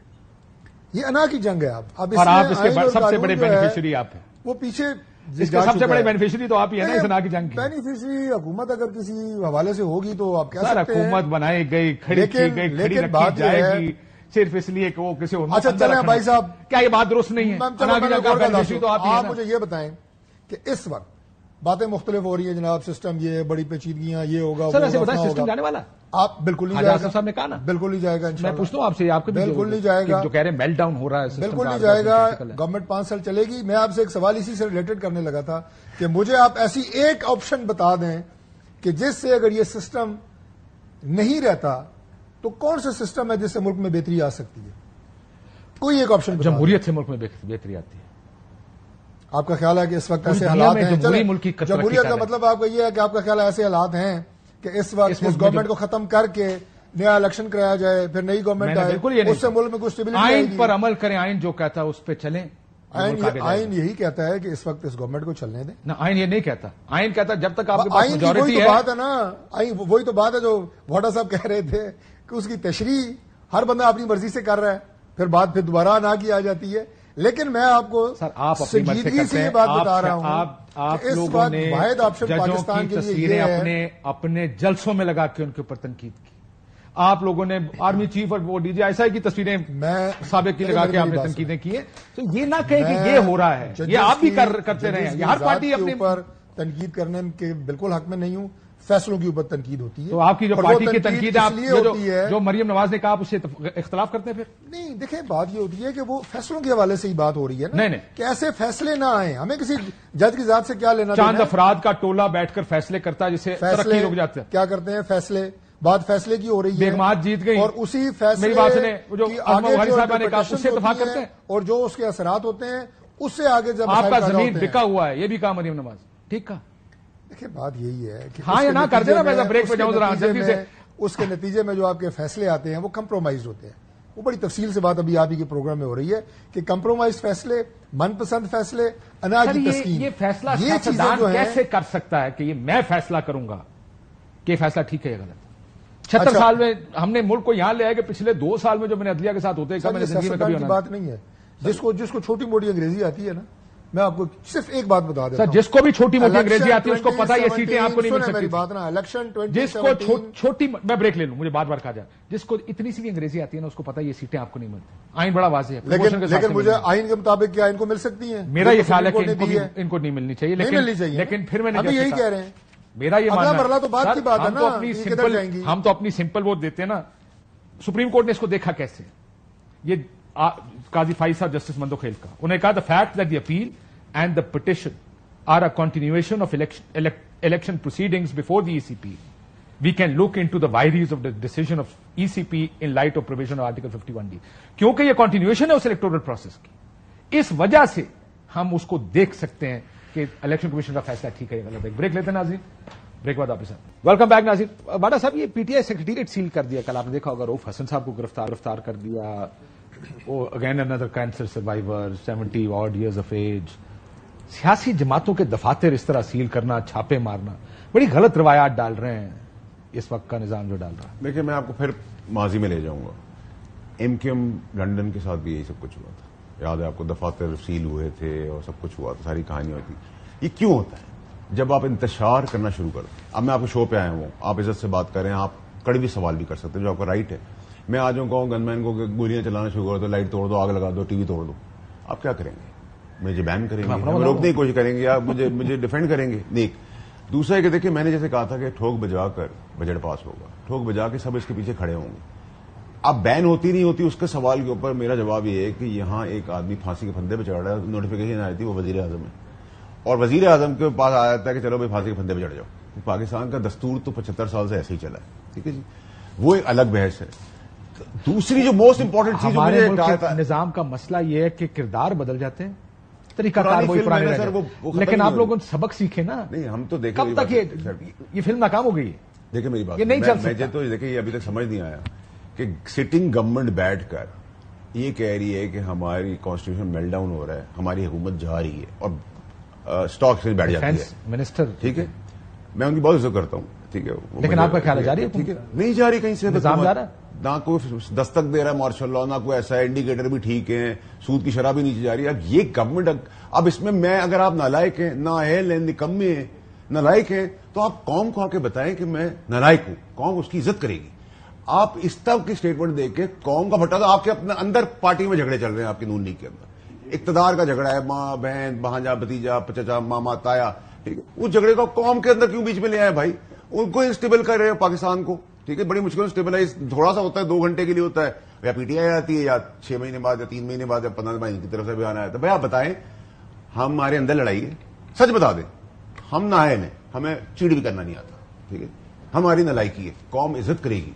یہ انا کی جنگ ہے. اب اس کے سب سے بڑے بینیفیشری آپ ہیں. وہ پیچھے سب سے بڑے بینیفیشری تو آپ ہی ہیں نا اس انا کی جنگ کی. بینیفیشری حکومت اگر کسی حوالے سے ہوگی تو آپ کہہ سکتے ہیں حکومت بنائی گئی، کھڑی کی گئی، کھڑی رکھی جائے گی صرف اس لیے کہ وہ کسی. اچھا چلیں بھائی صاحب، کیا یہ بات درست نہیں ہے؟ آپ مجھے یہ بتائیں کہ اس وقت باتیں مختلف ہو رہی ہیں جناب، سسٹم یہ بڑی پیچیدگیاں، یہ ہوگا سسٹم جانے والا، آپ بالکل نہیں جائے گا. صاحب نے کہا نا بالکل نہیں جائے گا. میں پوچھتا ہوں آپ سے، آپ بالکل نہیں جائے گا، جو کہہ رہے ہیں میلٹ ڈاؤن ہو رہا ہے، بالکل نہیں جائے گا. گورنمنٹ 5 سال چلے گی. میں آپ سے ایک سوال اسی سے ریلیٹڈ کرنے لگا تھا کہ مجھے آپ ایسی ایک آپشن بتا دیں کہ جس سے اگر یہ سسٹم نہیں رہتا تو کون سا سسٹم ہے جس سے ملک میں بہتری آ سکتی ہے؟ کوئی ایک آپشن. جمہوریت سے ملک میں بہتری آتی ہے. آپ کا خیال ہے کہ اس وقت ایسے حالات ہیں؟ جمہوریت کا مطلب آپ کا یہ ہے کہ آپ کا خیال ایسے حالات ہیں کہ اس وقت اس گورنمنٹ کو ختم کر کے نیا الیکشن کرایا جائے، پھر نئی گورنمنٹ آئے، اس سے ملک میں کچھ اسٹیبلٹی آئے گی. آئین پر عمل کریں، آئین جو کہتا ہے اس پہ چلیں. آئین یہی کہتا ہے کہ اس وقت اس گورنمنٹ کو چلنے دیں. نہ آئین یہ نہیں کہتا. آئین کہتا ہے جب تک آپ کے پاس میجورٹی ہے. بات ہے نا، وہی تو بات ہے جو وڈا صاحب کہہ رہے تھے کہ اس کی تشریح ہر بندہ اپنی مرضی سے کر رہا ہے، پھر بات پھر دوبارہ نہ کی آ جاتی ہے. لیکن میں آپ کو سنجیدگی سے یہ بات بتا رہا ہوں، آپ لوگوں نے واحد آپشن پاکستان کے لیے یہ ہے. اپنے جلسوں میں لگا کے ان کے اوپر تنقید کی. آپ لوگوں نے آرمی چیف اور وہ ڈی جی ایس آئی کی تصویریں سابق کی لگا کے آپ نے تنقیدیں کی ہیں. تو یہ نہ کہیں کہ یہ ہو رہا ہے، یہ آپ بھی کرتے رہے ہیں. ہر پارٹی اپنے اوپر تنقید کرنے کے بالکل حق میں نہیں ہوں، فیصلوں کے اوپر تنقید ہوتی ہے. تو آپ کی جو پارٹی کی تنقید جو مریم نواز نے کہا آپ اس سے اختلاف کرتے ہیں پھر؟ نہیں دیکھیں، بات یہ ہوتی ہے کہ وہ فیصلوں کے حوالے سے ہی بات ہو رہی ہے نا. نہیں کہ ایسے فیصلے نہ آئیں. ہمیں کسی جج کی ذات سے کیا لینا؟ چاند افراد کا ٹولہ بیٹھ کر فیصلے کرتا ہے، جسے ترقی رک جاتے ہیں. کیا کرتے ہیں فیصلے؟ بات فیصلے کی ہو رہی ہے، بیگمات جیت گئی اور اسی فیصلے میری بات سنیں، جو بخاری صاحبہ نے کہا اس سے اتفاق کرتے ہیں، اور جو اس کے اثرات ہوتے ہیں اس سے آگے جب آپ کا زمین بکا ہوا ہے، یہ بھی کہا مریم نواز. ٹھیک کہا. دیکھیں بات یہی ہے کہ ہاں یا نہ کر دینا. میں بریک پہ جاؤں ذرا جلدی سے. اس کے نتیجے میں جو آپ کے فیصلے آتے ہیں وہ کمپرومائز ہوتے ہیں. وہ بڑی تفصیل سے بات ابھی آپ ہی کے پروگرام میں ہو رہی ہے کہ کمپرومائز فیصلے، من پسند فیصلے، اناج کی تسکین، یہ فیصلہ یہ چیزیں سیاستدان جو ہیں کیسے کر سکتا ہے کہ یہ میں فیصلہ کروں گا کہ یہ فیصلہ ٹھیک ہے یا غلط؟ 76 سال میں ہم نے ملک کو یہاں لے آئے کہ پچھلے 2 سال میں جو میں نے عدلیہ کے ساتھ ہوتے ہیں میں نے زندگی میں کبھی کی بات نہیں ہے. جس کو چھوٹی موٹی انگریزی آتی ہے نا، میں آپ کو صرف ایک بات بتا دیتا ہوں، جس کو بھی چھوٹی موٹی انگریزی آتی ہے اس کو پتا یہ سیٹیں آپ کو نہیں مل سکتی. بات نا الیکشن جس کو چھوٹی، میں بریک لے لوں، مجھے بار بار کہا جائے، جس کو اتنی سی بھی انگریزی آتی ہے نا اس کو پتا یہ سیٹیں آپ کو نہیں ملتی. آئین بڑا واضح ہے، لیکن مجھے آئین کے مطابق کیا آئین کو مل سکتی ہیں؟ میرا یہ خیال ہے کہ ان کو نہیں ملنی چاہیے، لیکن پھر میں نے یہی کہہ رہے ہیں. میرا یہ مرلہ تو بات کی بات ہے نا، ہم تو اپنی سمپل ووٹ دیتے ہیں نا. سپریم کورٹ نے اس کو دیکھا کیسے؟ یہ قاضی فائز صاحب جسٹس مندوخیل کا، انہوں نے کہا the fact that the appeal and the petition are a continuation of election proceedings before the ECP. We can look into the vires of the decision of ECP in light of provision of article 51D. کیونکہ یہ continuation ہے اس electoral process کی، اس وجہ سے ہم اس کو دیکھ سکتے ہیں کہ الیکشن کمیشن کا فیصلہ ٹھیک ہے یا غلط ہے. بریک لیتے ہیں ناظرین، بریک بعد آپ صاحب ویلکم بیک. ناظرین، باڈا صاحب یہ PTI سیکریٹریٹ سیل کر دیا، کل آپ نے دیکھا ہوگا رؤف حسن صاحب کو گرفتار کر دیا. وہ again another cancer survivor 70 odd years of age. سیاسی جماعتوں کے دفاتر اس طرح سیل کرنا، چھاپے مارنا، بڑی غلط روایات ڈال رہے ہیں اس وقت کا نظام جو ڈال رہا ہے. دیکھیں میں آپ کو پھر ماضی میں لے جاؤں گا. MKM لنڈن کے ساتھ بھی یہی سب کچھ ہوا تھا، یاد ہے آپ کو، دفاتر سیل ہوئے تھے اور سب کچھ ہوا تھا، ساری کہانی ہوئی تھی. یہ کیوں ہوتا ہے؟ جب آپ انتشار کرنا شروع کر دیں. اب میں آپ کو شو پہ آیا ہوں، آپ عزت سے بات کریں، آپ کڑوی سوال بھی کر سکتے ہیں جو آپ کا رائٹ ہے. میں آ جاؤں کہوں گن مین کو کہ گولیاں چلانا شروع کر دو، لائٹ توڑ دو، آگ لگا دو، TV توڑ دو، آپ کیا کریں گے؟ مجھے بین کریں گے، روکنے کی کوشش کریں گے یا مجھے ڈیفینڈ کریں گے؟ نہیں. دوسرا ہے کہ دیکھیں میں نے جیسے کہا تھا کہ ٹھوک بجا کر بجٹ پاس ہوگا، ٹھوک بجا کے سب اس کے پیچھے کھڑے ہوں گے. اب بین ہوتی نہیں ہوتی اس کے سوال کے اوپر میرا جواب یہ ہے کہ یہاں ایک آدمی پھانسی کے پھندے پہ چڑھ رہا ہے، نوٹیفیکیشن آئی تھی، وہ وزیر اعظم ہے، اور وزیر اعظم کے پاس آ جاتا ہے کہ چلو بھائی پھانسی کے پھندے پہ چڑھ جاؤ. پاکستان کا دستور تو 75 سال سے ایسے ہی چلا ہے، ٹھیک ہے جی، وہ ایک الگ بحث ہے. دوسری جو موسٹ امپورٹنٹ چیز ہمارے ملک کے نظام کا مسئلہ یہ ہے کہ کردار بدل جاتے ہیں، طریقہ کار وہی پرانے رہ جاتے ہیں، لیکن آپ لوگوں نے سبق سیکھے نا. نہیں ہم تو دیکھیں کب تک یہ فلم ناکام ہو گئی ہے؟ دیکھیں میری بات، یہ نہیں چل سکتا. تو دیکھیں یہ ابھی تک سمجھ نہیں آیا کہ سٹنگ گورنمنٹ بیٹھ کر یہ کہہ رہی ہے کہ ہماری کانسٹیٹیوشن میل ڈاؤن ہو رہا ہے، ہماری حکومت جا رہی ہے اور اسٹاک ایکسچینج بیٹھ جاتی ہے. منسٹر ٹھیک ہے، میں ان کی بہت عزت کرتا ہوں، ٹھیک ہے، لیکن آپ کا خیال ہے جاری ہے؟ ٹھیک ہے، نہیں جا رہی کہیں سے، نظام جا رہا ہے، نہ کوئی دستک دے رہا ہے مارشل اللہ، نہ کوئی ایسا انڈیکیٹر بھی ٹھیک ہے، سود کی شرح بھی نیچے جا رہی ہے. اب یہ گورنمنٹ، اب اس میں اگر آپ نالائق ہیں، نااہل ہیں، نکمے ہیں، نالائق ہیں، تو آپ قوم کو آ کے بتائیں کہ میں نالائق ہوں، قوم اس کی عزت کرے گی. آپ اس طرح کی اسٹیٹمنٹ دے کے قوم کا بھٹا دو. آپ کے اپنے اندر پارٹی میں جھگڑے چل رہے ہیں، آپ کی نون لیگ کے اندر اقتدار کا جھگڑا ہے، ماں بہن، بھانجا بھتیجا، چچا ماما تایا، ٹھیک ہے، اس جھگڑے کو قوم کے اندر کیوں بیچ میں لے آئے بھائی؟ ان کو انسٹیبل کر رہے ہو پاکستان کو، ٹھیک ہے، بڑی مشکل اسٹیبلائز تھوڑا سا ہوتا ہے، 2 گھنٹے کے لیے ہوتا ہے، یا PTI آتی ہے، یا 6 مہینے بعد، یا 3 مہینے بعد، یا 15 مہینے کی طرف سے بیان آیا تھا. بھائی آپ بتائیں، ہمارے اندر لڑائی ہے، سچ بتا دیں، ہم نااہل ہیں، ہمیں چیڑ بھی کرنا نہیں آتا، ٹھیک ہے، ہماری نالائکی ہے، قوم عزت کرے گی.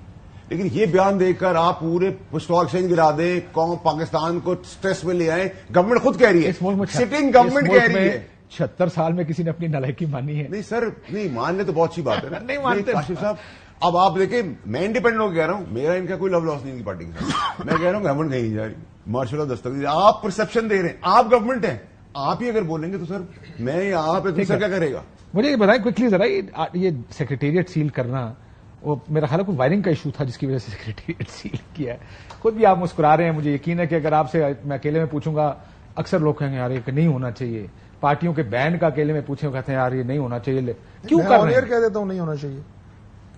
لیکن یہ بیان دے کر آپ پورے اسٹاک ایکسچینج گرا دیں، قوم پاکستان کو اسٹریس میں لے آئیں. گورنمنٹ خود کہہ رہی ہے، سٹنگ گورنمنٹ کہہ رہی ہے. 76 سال میں کسی نے اپنی نالائکی مانی ہے؟ نہیں سر، نہیں ماننے تو بہت اچھی بات ہے نا. نہیں مانتے کاشف صاحب. اب آپ دیکھیں، میں انڈیپینڈنٹ ہو کے کہہ رہا ہوں، میرا ان کا کوئی لو لاس نہیں ان کی پارٹی کے ساتھ. میں کہہ رہا ہوں گورنمنٹ کہیں نہیں جا رہی، مارشل اللہ دستک دیجیے. آپ پرسپشن دے رہے ہیں، آپ گورنمنٹ ہیں، آپ ہی اگر بولیں گے تو سر میں یا آپ دوسرا کیا کرے گا؟ مجھے یہ بتائیں کوئکلی ذرا، یہ سیکریٹریٹ سیل کرنا، وہ میرا خیال ہے کوئی وائرنگ کا ایشو تھا جس کی وجہ سے سیکریٹریٹ سیل کیا ہے. خود بھی آپ مسکرا رہے ہیں، مجھے یقین ہے کہ اگر آپ سے میں اکیلے میں پوچھوں گا، اکثر لوگ کہیں گے یار یہ نہیں ہونا چاہیے. پارٹیوں کے بین کا اکیلے میں پوچھیں کہتے ہیں یار یہ نہیں ہونا چاہیے. کیوں کر رہے ہیں؟ کہہ دیتا ہوں نہیں ہونا چاہیے.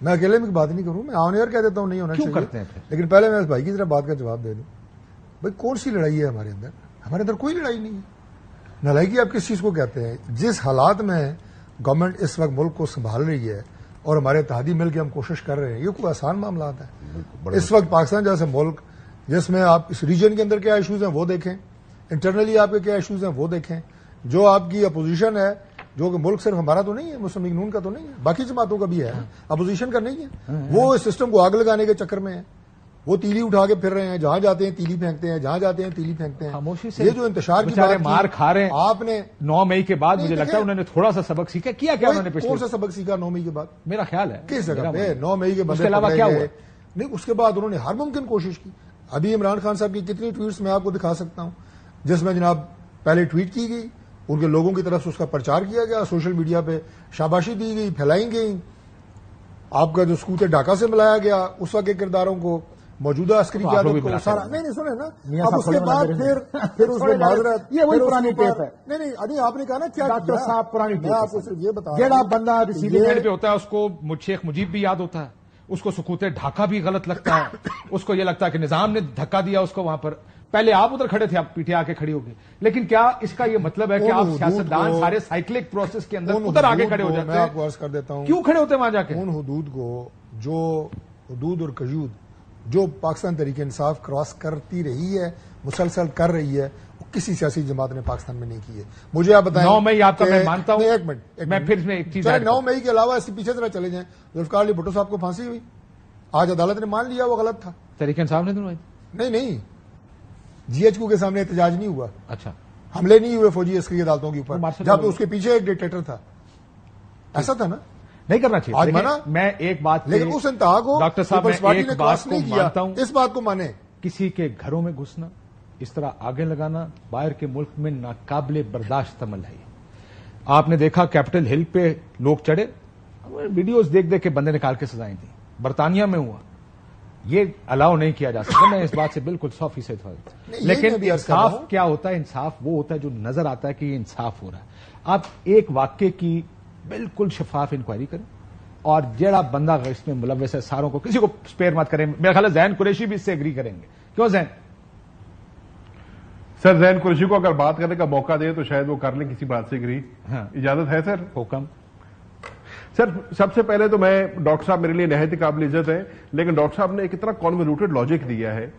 میں اکیلے میں بات نہیں کروں، میں آن ایئر کہہ دیتا ہوں نہیں ہونا چاہیے. کیوں کرتے ہیں؟ لیکن پہلے میں اس بھائی کی طرف بات کا جواب دے دوں. بھائی کون سی لڑائی ہے ہمارے اندر؟ ہمارے اندر کوئی لڑائی نہیں ہے. نالائکی آپ کس چیز کو کہتے ہیں؟ جس حالات میں گورنمنٹ اس وقت ملک کو سنبھال رہی ہے اور ہمارے اتحادی مل کے ہم کوشش کر رہے ہیں، یہ کوئی آسان معاملات ہے. اس وقت پاکستان جیسے ملک جس میں آپ اس ریجن کے اندر کیا ایشوز ہیں وہ دیکھیں، انٹرنلی آپ کے کیا ایشوز ہیں وہ دیکھیں. جو آپ کی اپوزیشن ہے، جو کہ ملک صرف ہمارا تو نہیں ہے، مسلم لیگ نون کا تو نہیں ہے، باقی جماعتوں کا بھی ہے، اپوزیشن کا نہیں ہے. وہ اس سسٹم کو آگ لگانے کے چکر میں ہے، وہ تیلی اٹھا کے پھر رہے ہیں، جہاں جاتے ہیں تیلی پھینکتے ہیں، جہاں جاتے ہیں تیلی پھینکتے ہیں. خاموشی سے یہ جو انتشار کی بات مار کھا رہے ہیں آپ نے 9 مئی کے بعد، مجھے لگتا ہے انہوں نے تھوڑا سا سبق سیکھا. کیا انہوں نے کون سا سبق سیکھا 9 مئی کے بعد؟ میرا خیال ہے کس جگہ پہ 9 مئی کے بعد؟ اس کے علاوہ کیا ہوا؟ نہیں، اس کے بعد انہوں نے ہر ممکن کوشش کی. ابھی عمران خان صاحب کی کتنی ٹویٹس میں آپ کو دکھا سکتا ہوں جس میں جناب پہلے ٹویٹ کی گئی، ان کے لوگوں کی طرف سے اس کا پرچار کیا گیا، سوشل میڈیا پہ شاباشی دی گئی، پھیلائی گئی، آپ کا جو سکوت ڈھاکہ سے ملایا گیا اس وقت کے کرداروں کو، موجودہ عسکری قیادت کو سارا نہیں سنے نا. اب اس کے بعد پھر اس میں معذرت، یہ وہی پرانی ٹیپ ہے. نہیں آپ نے کہا نا کیا ڈاکٹر صاحب پرانی ٹیپ، میں آپ کو صرف یہ بتا جڑا بندہ ریسیونگ اینڈ پہ ہوتا ہے اس کو شیخ مجیب بھی یاد ہوتا ہے، اس کو سکوت ڈھاکہ بھی غلط لگتا ہے، اس کو یہ لگتا ہے کہ نظام نے دھکا دیا اس کو وہاں پر. پہلے آپ ادھر کھڑے تھے، آپ پیٹھے آ کے کھڑی ہو گئی، لیکن کیا اس کا یہ مطلب ہے کہ آپ سیاستدان سارے سائیکلک پروسیس کے اندر ادھر آگے کھڑے ہو جاتے ہیں؟ میں آپ کو عرض کر دیتا ہوں کیوں کھڑے ہوتے ہیں وہاں جا کے؟ ان حدود کو، جو حدود اور قیود جو پاکستان تحریک انصاف کراس کرتی رہی ہے، مسلسل کر رہی ہے، وہ کسی سیاسی جماعت نے پاکستان میں نہیں کی ہے. مجھے آپ بتائیں 9 مئی آپ کا میں مانتا ہوں. ایک منٹ میں پھر ایک چیز 9 مئی کے علاوہ اس پیچھے ذرا چلے جائیں. ذوالفقار علی بھٹو صاحب کو پھانسی ہوئی، آج عدالت نے مان لیا وہ غلط تھا. تحریک انصاف نے دنوائی؟ نہیں جی ایچ کیو کے سامنے احتجاج نہیں ہوا. اچھا، حملے نہیں ہوئے فوجی عسکری عدالتوں کے اوپر جب اس کے پیچھے ایک ڈکٹیٹر تھا. ایسا تھا نا، نہیں کرنا چاہیے. آج مانا میں ایک بات، لیکن اس انتہا کو ڈاکٹر صاحب پیپلز پارٹی ایک نے بات کراس کو نہیں کیا. مانتا ہوں، اس بات کو مانے. کسی کے گھروں میں گھسنا، اس طرح آگے لگانا باہر کے ملک میں ناقابل برداشت عمل ہے. آپ نے دیکھا کیپٹل ہل پہ لوگ چڑھے، ویڈیوز دیکھ کے بندے نکال کے سزائیں دی. برطانیہ میں ہوا، یہ الاؤ نہیں کیا جا سکتا. میں اس بات سے بالکل 100% لیکن انصاف کیا ہوتا ہے؟ انصاف وہ ہوتا ہے جو نظر آتا ہے کہ یہ انصاف ہو رہا ہے. آپ ایک واقعے کی بالکل شفاف انکوائری کریں اور جڑا بندہ اس میں ملوث ہے ساروں کو، کسی کو سپیئر مت کریں. میرا خیال ہے زین قریشی بھی اس سے ایگری کریں گے. کیوں زین؟ سر زین قریشی کو اگر بات کرنے کا موقع دے تو شاید وہ کر لیں کسی بات سے ایگری. اجازت ہے سر؟ حکم. سر سب سے پہلے تو میں ڈاکٹر صاحب میرے لیے نہایت ہی قابل عزت ہے، لیکن ڈاکٹر صاحب نے ایک اتنا کانولیوٹڈ لاجک دیا ہے.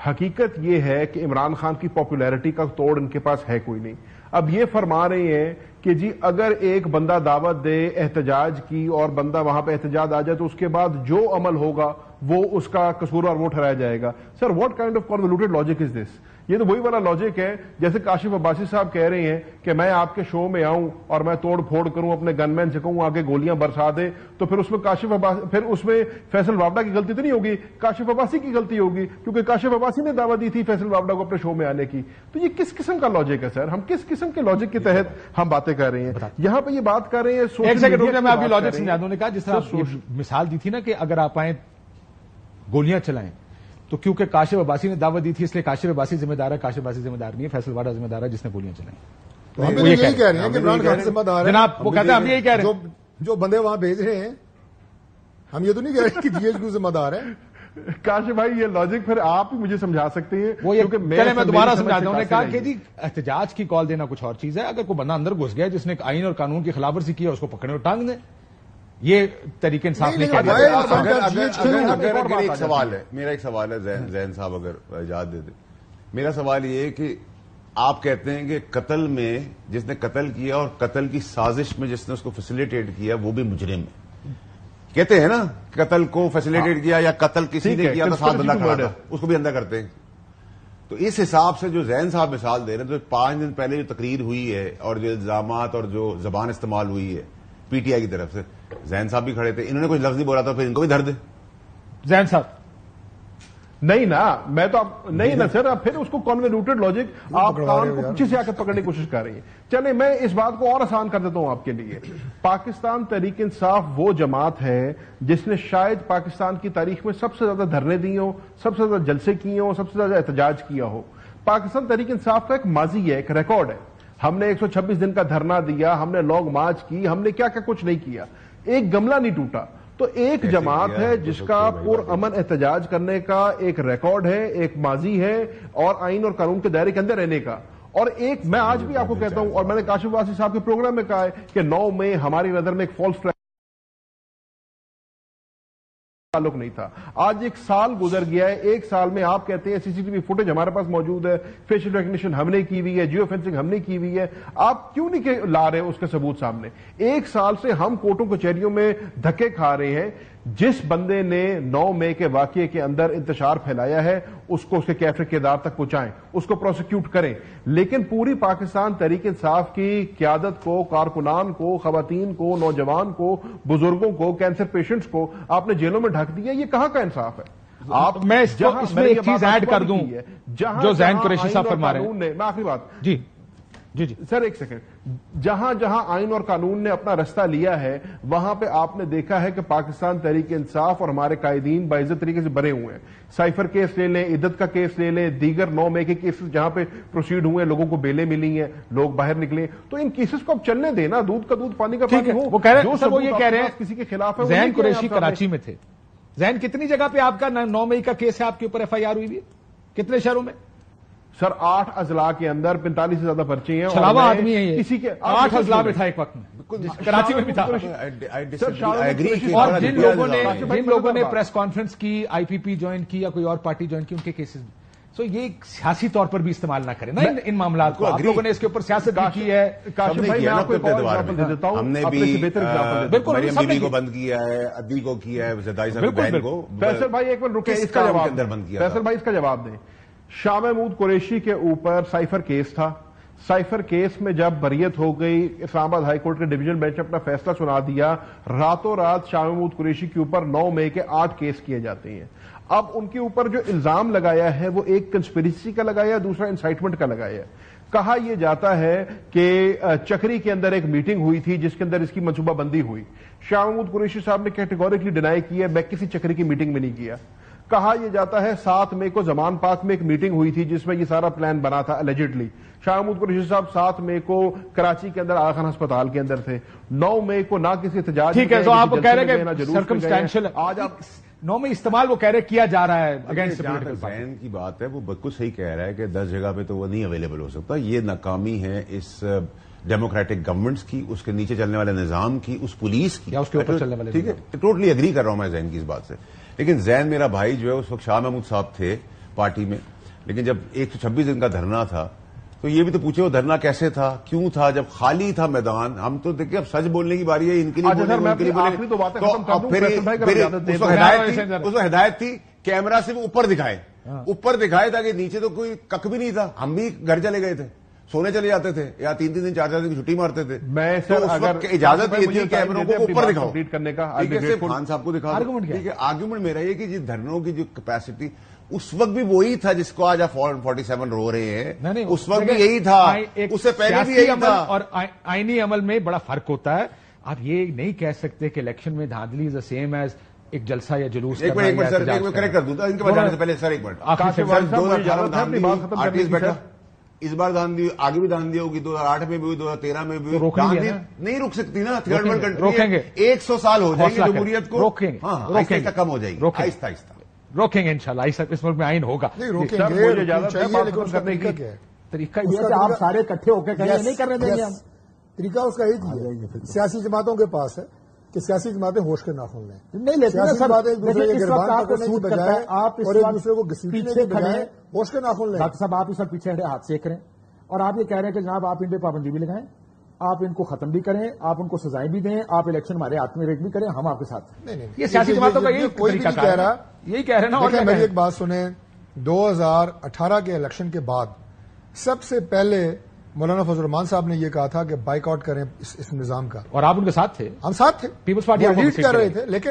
حقیقت یہ ہے کہ عمران خان کی پاپولیرٹی کا توڑ ان کے پاس ہے کوئی نہیں. اب یہ فرما رہے ہیں کہ جی اگر ایک بندہ دعوت دے احتجاج کی اور بندہ وہاں پہ احتجاج آ جائے تو اس کے بعد جو عمل ہوگا وہ اس کا قصوروار وہ ٹھہرایا جائے گا. Sir what kind of convoluted logic is this? یہ تو وہی والا لاجک ہے جیسے کاشف عباسی صاحب کہہ رہے ہیں کہ میں آپ کے شو میں آؤں اور میں توڑ پھوڑ کروں، اپنے گن مین سے کہوں آگے گولیاں برسا دے، تو پھر اس میں فیصل وابڈا کی غلطی تو نہیں ہوگی، کاشف عباسی کی غلطی ہوگی، کیونکہ کاشف عباسی نے دعوت دی تھی فیصل وابڈا کو اپنے شو میں آنے کی. تو یہ کس قسم کا لاجک ہے سر؟ ہم کس قسم کے لاجک کے تحت ہم باتیں کر رہے ہیں؟ یہاں پہ یہ بات کر رہے ہیں. ایک سیکنڈ رکیں، میں آپ کی لاجک سمجھا دوں. نے کہا جس طرح مثال دی تھی نا کہ اگر آپ آئیں گولیاں چلائیں تو کیونکہ کاشف عباسی نے دعوت دی تھی اس لیے کاشف عباسی ذمہ دار ہے. کاشف عباسی ذمہ دار نہیں ہے، فیصل واڈا ذمہ دار ہے جس نے گولیاں چلائیں. ہم یہی کہہ رہے ہیں کہ عمران خان ذمہ دار ہے. جناب وہ کہتے ہیں ہم یہی کہہ رہے ہیں جو بندے وہاں بھیج رہے ہیں، ہم یہ تو نہیں کہہ رہے کہ جی ایچ کیو ذمہ دار ہے. کاشف بھائی یہ لاجک پھر آپ ہی مجھے سمجھا سکتے ہیں. وہ یہ میں دوبارہ سمجھاتا ہوں. نے کہا کہ جی احتجاج کی کال دینا کچھ اور چیز ہے، اگر کوئی بندہ اندر گھس گیا جس نے آئین اور قانون کی خلاف ورزی کی ہے اس کو پکڑے اور ٹانگ دیں. یہ طریقے انصاف نہیں کیا میرا ایک سوال ہے زین صاحب اگر اجازت دے دیں. میرا سوال یہ ہے کہ آپ کہتے ہیں کہ قتل میں جس نے قتل کیا اور قتل کی سازش میں جس نے اس کو فیسیلیٹیٹ کیا وہ بھی مجرم ہے. کہتے ہیں نا قتل کو فیسیلیٹیٹ کیا یا قتل کسی نے کیا تو ساتھ بندہ کھڑا تھا اس کو بھی اندر کرتے ہیں. تو اس حساب سے جو زین صاحب مثال دے رہے ہیں تو 5 دن پہلے جو تقریر ہوئی ہے اور جو الزامات اور جو زبان استعمال ہوئی ہے پی ٹی آئی کی طرف سے، زین صاحب بھی کھڑے تھے، انہوں نے کچھ لفظ نہیں بولا تھا، پھر ان کو بھی دھر دے. زین صاحب نہیں نا، میں تو نہیں نا سر، پھر اس کو کانولیوٹڈ لاجک آپ کان کو پیچھے سے آ کر پکڑنے کی کوشش کر رہی ہیں. چلیں میں اس بات کو اور آسان کر دیتا ہوں آپ کے لیے. پاکستان تحریک انصاف وہ جماعت ہے جس نے شاید پاکستان کی تاریخ میں سب سے زیادہ دھرنے دیے ہوں، سب سے زیادہ جلسے کیے ہوں، سب سے زیادہ احتجاج کیا ہو. پاکستان تحریک انصاف کا ایک ماضی ہے، ایک ریکارڈ ہے. ہم نے 126 دن کا دھرنا دیا، ہم نے لانگ مارچ کی، ہم نے کیا کیا کچھ نہیں کیا، ایک گملہ نہیں ٹوٹا. تو ایک جماعت ہے جس کا پرامن احتجاج کرنے کا ایک ریکارڈ ہے، ایک ماضی ہے اور آئین اور قانون کے دائرے کے اندر رہنے کا. اور ایک میں آج بھی آپ کو کہتا ہوں اور میں نے کاشف عباسی صاحب کے پروگرام میں کہا ہے کہ 9 مئی ہماری نظر میں ایک فالس تعلق نہیں تھا. آج 1 سال گزر گیا ہے. 1 سال میں آپ کہتے ہیں سی سی ٹی وی فوٹیج ہمارے پاس موجود ہے، فیشل ریکگنیشن ہم نے کی ہوئی ہے، جیو فینسنگ ہم نے کی ہوئی ہے. آپ کیوں نہیں لا رہے اس کے ثبوت سامنے؟ 1 سال سے ہم کورٹوں کچہریوں میں دھکے کھا رہے ہیں. جس بندے نے 9 مئی کے واقعے کے اندر انتشار پھیلایا ہے اس کو اس کے کیفر کردار تک پہنچائیں، اس کو پروسیکیوٹ کریں. لیکن پوری پاکستان تحریک انصاف کی قیادت کو، کارکنان کو، خواتین کو، نوجوان کو، بزرگوں کو، کینسر پیشنٹس کو آپ نے جیلوں میں ڈھک دیا. یہ کہاں کا انصاف ہے؟ آپ میں اس میں ایک چیز ایڈ کر دوں جو زین قریشی صاحب فرما رہے ہیں. میں آخری بات جی جی جی سر ایک سیکنڈ. جہاں جہاں آئین اور قانون نے اپنا رستہ لیا ہے وہاں پہ آپ نے دیکھا ہے کہ پاکستان تحریک انصاف اور ہمارے قائدین باعزت طریقے سے بھرے ہوئے ہیں. سائفر کیس لے لیں, عدت کا کیس لے لیں, دیگر 9 مئی کے کیسز جہاں پہ پروسیڈ ہوئے, لوگوں کو بیلیں ملی ہیں, لوگ باہر نکلے, تو ان کیسز کو اب چلنے دینا, دودھ کا دودھ پانی کا پانی ہو. وہ کہہ رہے ہیں وہ یہ کہہ رہے ہیں کسی کے خلاف ہے. زین قریشی کراچی میں تھے. زین کتنی جگہ پہ آپ کا 9 مئی کا کیس ہے, آپ کے اوپر FIR ہوئی بھی, کتنے شہروں میں؟ سر 8 اضلاع کے اندر 45 سے زیادہ پرچے ہیں. چھلاوا آدمی ہے یہ. کسی کے 8 اضلاع میں تھا ایک وقت میں, کراچی میں بھی تھا. اور جن لوگوں نے پریس کانفرنس کی, IPP جوائن کی یا کوئی اور پارٹی جوائن کی, ان کے کیسز. سو یہ سیاسی طور پر بھی استعمال نہ کریں نا ان معاملات کو. آپ لوگوں نے اس کے اوپر سیاست بھی کی ہے. کاشف بھائی میں آپ کو ایک اور ایگزامپل دے دیتا ہوں. ہم نے بھی مریم بیوی کو بند کیا ہے, ادی کو کیا ہے, زدائی صاحب بہن کو. فیصل بھائی ایک منٹ رکے, اس کا جواب فیصل بھائی اس کا جواب دیں. شاہ محمود قریشی کے اوپر سائفر کیس تھا. سائفر کیس میں جب بریت ہو گئی, اسلام آباد ہائی کورٹ کے ڈویژن بینچ نے اپنا فیصلہ سنا دیا. راتوں رات شاہ محمود قریشی کے اوپر 9 مئی کے 8 کیس کیے جاتے ہیں. اب ان کے اوپر جو الزام لگایا ہے وہ ایک کنسپیریسی کا لگایا ہے, دوسرا انسائٹمنٹ کا لگایا ہے. کہا یہ جاتا ہے کہ چکری کے اندر ایک میٹنگ ہوئی تھی جس کے اندر اس کی منصوبہ بندی ہوئی. شاہ محمود قریشی صاحب نے کیٹیگوریکلی ڈینائی کیا میں کسی چکری کی میٹنگ میں نہیں کیا. کہا یہ جاتا ہے 7 مئی کو زمان پاک میں ایک میٹنگ ہوئی تھی جس میں یہ سارا پلان بنا تھا اللیجڈلی. شاہ محمود قریشی صاحب 7 مئی کو کراچی کے اندر آغا خان ہسپتال کے اندر تھے. 9 مئی کو نہ کسی احتجاج, ٹھیک ہے, تو آپ کہہ رہے ہیں کہ سرکمسٹینشل, آج آپ 9 مئی استعمال وہ کہہ رہے کیا جا رہا ہے اگینسٹ زین کی بات ہے, وہ بالکل صحیح کہہ رہا ہے کہ 10 جگہ پہ تو وہ نہیں اویلیبل ہو سکتا. یہ ناکامی ہے اس ڈیموکریٹک گورنمنٹس کی, اس کے نیچے چلنے والے نظام کی, اس پولیس کی, یا اس کے اوپر چلنے والے. ٹھیک ہے, ٹوٹلی اگری کر رہا ہوں میں زین کی اس بات سے. لیکن زین میرا بھائی جو ہے اس وقت شاہ محمود صاحب تھے پارٹی میں, لیکن جب 126 دن کا دھرنا تھا تو یہ بھی تو پوچھے وہ دھرنا کیسے تھا, کیوں تھا, جب خالی تھا میدان. ہم تو دیکھیں اب سچ بولنے کی باری ہے, ان کے لیے اس کو ہدایت تھی کیمرہ سے وہ اوپر دکھائے تاکہ نیچے تو کوئی کک بھی نہیں تھا. ہم بھی گھر چلے گئے تھے, سونے چلے جاتے تھے, یا 3 دن 4 دن کی چھٹی مارتے تھے. میں اجازت یہ تھی کیمروں کو اوپر دکھاؤ کرنے کا, خان صاحب کو دکھا. آرگومنٹ میرا یہ کہ جس دھرنوں کی جو کیپیسٹی اس وقت بھی وہی تھا جس کو آج آپ 47 رو رہے ہیں, اس وقت بھی یہی تھا, اس سے پہلے بھی یہی تھا. اور آئینی عمل میں بڑا فرق ہوتا ہے. آپ یہ نہیں کہہ سکتے کہ الیکشن میں دھاندلی از دا سیم ایز ایک جلسہ یا جلوس. ایک منٹ سر, میں کریکٹ کر دوں ان کے پاس جانے سے پہلے سر ایک منٹ. 2018 میں بیٹھا, اس بار دھاندلی آگے بھی دھاندلی ہوگی, 2008 میں بھی ہوئی, 2013 میں بھی ہوئی. نہیں رک سکتی نا, تھرڈ ورلڈ کنٹری ہے, 100 سال ہو جائیں گے جمہوریت کو, آہستہ کم ہو جائے گی, آہستہ آہستہ روکیں گے انشاءاللہ. اس ملک میں آئین ہوگا. طریقہ یہ کہ آپ سارے اکٹھے ہو کے نہیں کرنے دیں گے. ہم طریقہ اس کا ایک ہی ہے, سیاسی جماعتوں کے پاس ہے کہ سیاسی جماعتیں ہوش کے ناخن لیں, نہیں لیتے ایک دوسرے کے گربان پکڑنے کی بجائے اور ایک دوسرے کو گھسیٹنے کی بجائے ہوش کے ناخن لیں. ڈاکٹر صاحب آپ اس وقت پیچھے ہٹے ہاتھ سیک رہے ہیں, اور آپ یہ کہہ رہے ہیں کہ جناب آپ ان پہ پابندی بھی لگائیں, آپ ان کو ختم بھی کریں, آپ ان کو سزائیں بھی دیں, آپ الیکشن ہمارے ہاتھ میں ریک بھی کریں, ہم آپ کے ساتھ. یہ سیاسی جماعتوں کا یہی کوئی بھی کہہ رہا, یہی کہہ رہے نا. اور میری ایک بات سنیں, 2018 کے الیکشن کے بعد سب سے پہلے مولانا فضل الرحمان صاحب نے یہ کہا تھا کہ بائیک آؤٹ کریں اس نظام کا, اور آپ ان کے ساتھ تھے. ہم ساتھ تھے, پیپلز پارٹی لیڈ کر رہے تھے, لیکن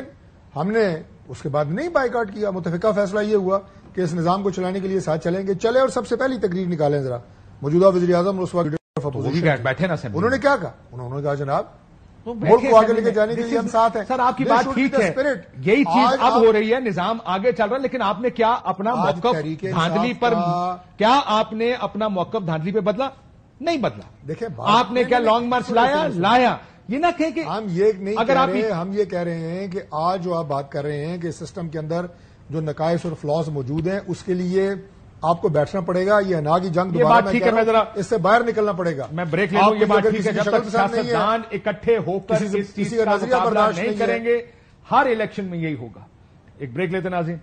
ہم نے اس کے بعد نہیں بائیک آؤٹ کیا. متفقہ فیصلہ یہ ہوا کہ اس نظام کو چلانے کے لیے ساتھ چلیں گے, چلے, اور سب سے پہلی تقریر نکالیں ذرا. موجودہ وزیر اعظم اس وقت بیٹھے نا, انہوں نے کیا کہا, انہوں نے کہا جناب ملک کو آگے لے کے جانے کے لیے ہم ساتھ ہیں. سر آپ کی بات ٹھیک ہے, یہی چیز اب ہو رہی ہے, نظام آگے چل رہا ہے, لیکن آپ نے کیا اپنا موقف دھاندلی پر, کیا آپ نے اپنا موقف دھاندلی پہ بدلا؟ نہیں بدلا. دیکھیں آپ نے کیا لانگ مارچ لایا. یہ نہ کہیں کہ ہم یہ نہیں کہہ رہے, ہم یہ کہہ رہے ہیں کہ آج جو آپ بات کر رہے ہیں کہ سسٹم کے اندر جو نقائص اور فلاز موجود ہیں اس کے لیے آپ کو بیٹھنا پڑے گا. یہ انا کی جنگ دوبارہ اس سے باہر نکلنا پڑے گا. میں بریک لے لوں, یہ بات ٹھیک ہے. جب تک سیاستدان اکٹھے ہو کر اس چیز کا مقابلہ نہیں کریں گے, ہر الیکشن میں یہی ہوگا. ایک بریک لیتے ناظرین.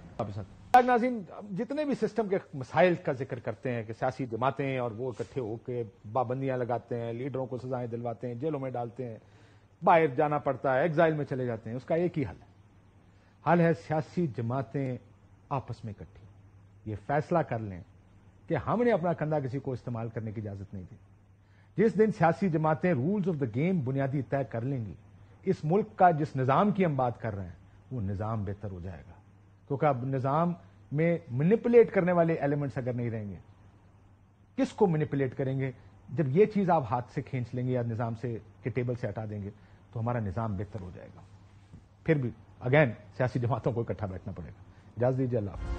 ناظرین, جتنے بھی سسٹم کے مسائل کا ذکر کرتے ہیں کہ سیاسی جماعتیں اور وہ اکٹھے ہو کے پابندیاں لگاتے ہیں, لیڈروں کو سزائیں دلواتے ہیں, جیلوں میں ڈالتے ہیں, باہر جانا پڑتا ہے, ایگزائل میں چلے جاتے ہیں, اس کا ایک ہی حل ہے سیاسی جماعتیں آپس میں اکٹھی یہ فیصلہ کر لیں کہ ہم نے اپنا کندھا کسی کو استعمال کرنے کی اجازت نہیں دی. جس دن سیاسی جماعتیں رولز آف دا گیم بنیادی طے کر لیں گی, اس ملک کا جس نظام کی ہم بات کر رہے ہیں وہ نظام بہتر ہو جائے گا. کیونکہ اب نظام میں مینیپولیٹ کرنے والے ایلیمنٹس اگر نہیں رہیں گے، کس کو مینیپولیٹ کریں گے؟ جب یہ چیز آپ ہاتھ سے کھینچ لیں گے یا نظام سے کے ٹیبل سے ہٹا دیں گے تو ہمارا نظام بہتر ہو جائے گا. پھر بھی اگین سیاسی جماعتوں کو اکٹھا بیٹھنا پڑے گا. اجازت دیجیے، اللہ حافظ.